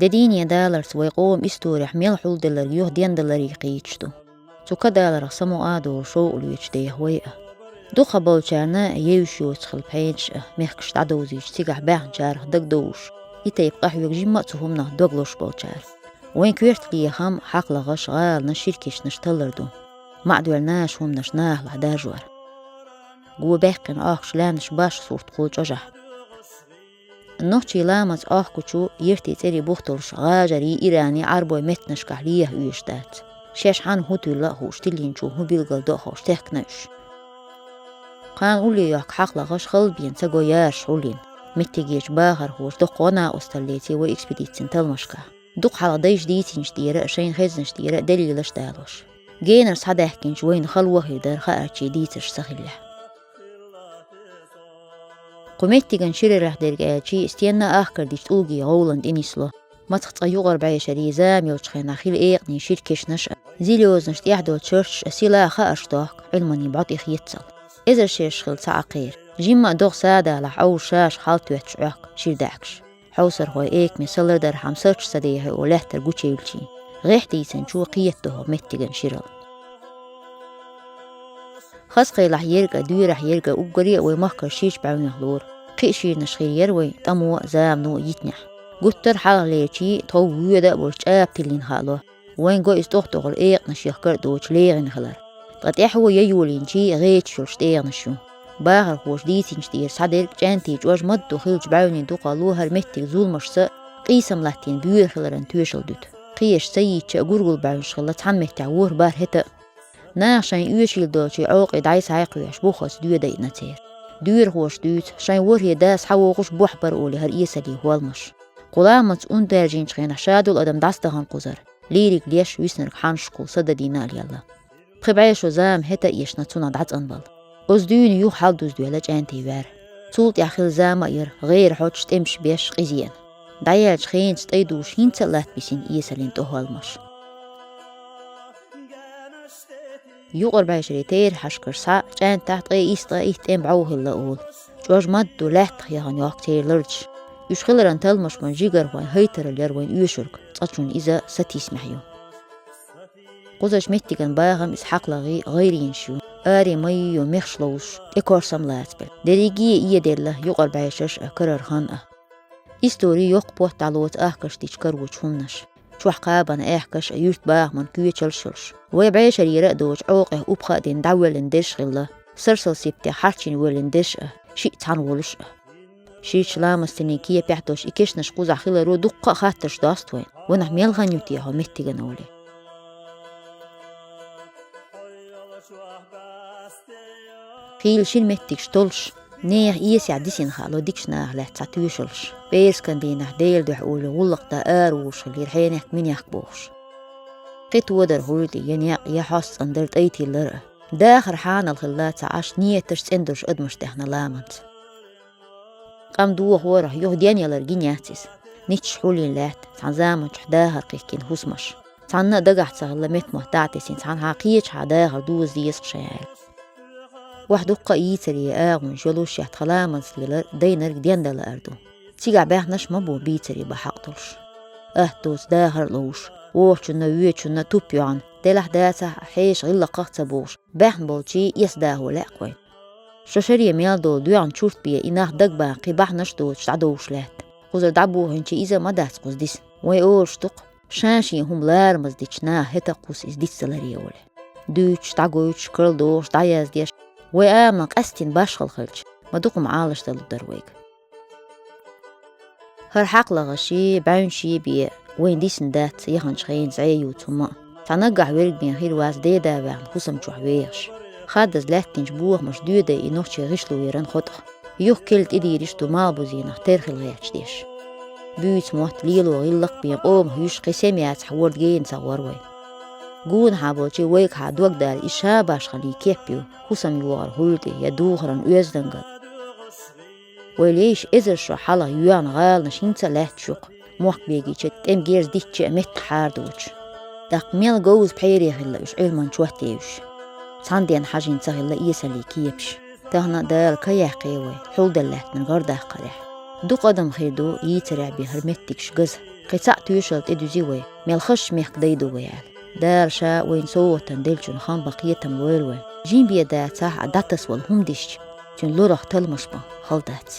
دديني دالرس ويقوم استورح ميل حول دلر يوه دين دلري قيتشتو توكا دالر سمو آدو شو الويتشتيه ويقه دو خبالشارنا يوشو تخل بينش ميخكش تعدوزيش تيقح باح جارخ دق دوش يتا يبقى حيوك جيما تهمنا دوغلوش بالشار وين كويرت لي خام حق لغش غال نشيركيش نشتلردو ما عدولناش هم نشناه لحداجوار قوة باقين آخش لانش باش صورت قوج أجح النوحشي لامز آخكوشو يرتي تيري بوختلش غاجري إيراني عربوي متنش كحليه ويشتات شاش حان هوتو الله هوش تلينشو هو بيلغل دوخوش تهكنش قان أولي يحك حق لغش خلبين ساقو يارش أولين متجيش باهر هوش دقونا أستليتي وإكسبيديتين تلمشكا دق حالا ديش ديتين شتيرا شين خيزن شتيرا دليلش دالوش جينرس حدا يحكينش وين خلوه يدار خارجي ديتش سخيله قمتي جنشري رح درجاتي استينا آخر ديش أوجي غولند إنيسلو ما تخطيوغر بعيشري زام يوشخين أخيل إيقني شيركيش نشأ زيليوز نشت يحدو تشرش أسيلا خارشتاق علماني بعطي خيتسل إذا شيش خل تعقير جيما دوغ سادة لح أول شاش حالتو يتشعق شير داكش حوصر هو إيك مسلر در حمسرش سديه ولهتر قوشي يلشي غيح ديسن شو قيته متي جنشرل خسقي لح يرقى دوي رح يرقى وقريق ويمخكر شيش بعون هلور قيشير نشخير يروي تمو زام نو يتنح قطر حال ليشي تو ويدا برشاب تلين خالو وين قو استوختغل إيق نشيخكر دوش ليغن خلر تغتيحو ييولين شي غيت شلش تيغ نشو باهر خوش ديسين شتير صدر جانتي جواج مدو خلج بعوني دو قالوها المتك زول مرسا قيسم لاتين بيور خلرن توشل دوت قيش سييتش أقورقل بعونش خلت حن مهتعور بار هتا ناشين يوشيل دوشي عوق دايس عاقويش بوخس دوية داينا تير دوير خوش دوت شين ورهي داس حووغش بوحبر أولي هر إيسالي هوالمش قلامت أندرجين شخين شادو الأدم داستغان قزر ليريك ليش ويسنرك حانشقو صدا دينال يلا بخبعيشو زام هتا إيشنا تونا دعت أنبال أزدوين يو حال دوز دوالج أنتي وار صوت يحخل زام إير غير حوش تمش بيش قزيان دايالج خين ستايدوش هين تلات بيسين إيسالين تهوالمش يقر بعشري تير حشكر ساق جان تحت غي إستا إهتم بعوه اللقول جواج مدو لحت خيان ياق تير لرج يشخلران تلمش من جيجر وين هيتر اللير وين يوشرك تقشون إذا ستيس محيو قوزش متيقن باغم إسحاق لغي غير ينشو آري ميو مخشلوش إكور سملاتبل دريجي إيه ديلا يقر بعشرش أكرر خانقه إستوري يقبوه تعلوت أحكش تيشكر وشهمنش شوح قابن أحكش أيوت باغ من كوية شلشلش ويبعيشر يرقدوش عوقه أبخا دين داول ندش غلا سرسل سيبتي حارشين ولندش شيء تعنولش شيش لامستني كيه بيحدوش إكيش نشقوز عخيلة رو دقة خاطرش داستوين ونح ميلغان يوتيها متيغن أولي خيل شين متيغش طولش نيح إيسي عديسين خالو ديكش ناح له تساتوشلش بيس كان دينح ديل دوح أولي غلق دا آروش اللي رحين من يحكبوش قيت ودر هولدي ينيق يحص اندرت أيتي اللرقة داخر حان الخلات عاش نية ترس اندرش ادمش تحنا لامنت قام دوه وره يهديان يلرقين ياتيس نيتش حولين لات تان زامن داهر قيكين هسمش تان دقح تغلا مت محتعتسين تان حقيش حداهر دوز ديس شيال واحد قايتري آغن جلوش يحتخلامن سليلر دينر ديان دل أردو تيقع باحناش مبو بيتري بحقتلش أهدوز داهر لوش ووشنا ويوشنا توبيان دلح داسة حيش غلا قاقتبوش باحن بولشي يسداهو لاقوين شاشري ميال دول دوان شورت بيه إناح دق باقي باحناش دول شتعدوش لات قوزر دعبوه هنشي إذا ما داس قوز ديس ويقولش تق شاشي هم لارمز ديشنا هتا قوس إز ديس سلاريولي دوش تعقوش كرل دوش داياز ديش وآمنك أستين باشخل خلش ما دوق معالش دلو درويق هر حق لغشي بعون شي بيه وين ديسن دات يخنش خين زعيو تما تنقع ورق بين خير واز ديدا بعن خسم جوحويش خادز لاتين جبوه مش دودا إنوخشي غشلو ويران خطخ يوخ كلت إدي ريشتو مالبوزينه ترخل غيرش ديش بيوت موت ليلو غيلق بين قوم هيوش قسيميات حورد جين صوروي قون حابوشي ويك حادوك دار إشاباش خلي كيبيو خسم يوار هولدي يدوخران ويزدنقل وليش إذر شو حالا يوان غال نشينتا لات شوق موك بيجي شت ام جيرز ديتشي امت حاردوش داق ميل جوز بحيري غلا إش علمان شوهتيوش ساندين حاجين تغلا إيسالي كيبش تهنا دال كيح قيوي حول دلات من غير داق قريح دو قدم خيدو يترع بهرمتكش جز قصاء تيشلت إدوزيوي ملخش ميخ ديدو ويال دار شا وين صوتن دلجن خان بقيتم ويلوين جين بيدا تاح عدتس والهم ديش جن لورخ تلمشبا خلدات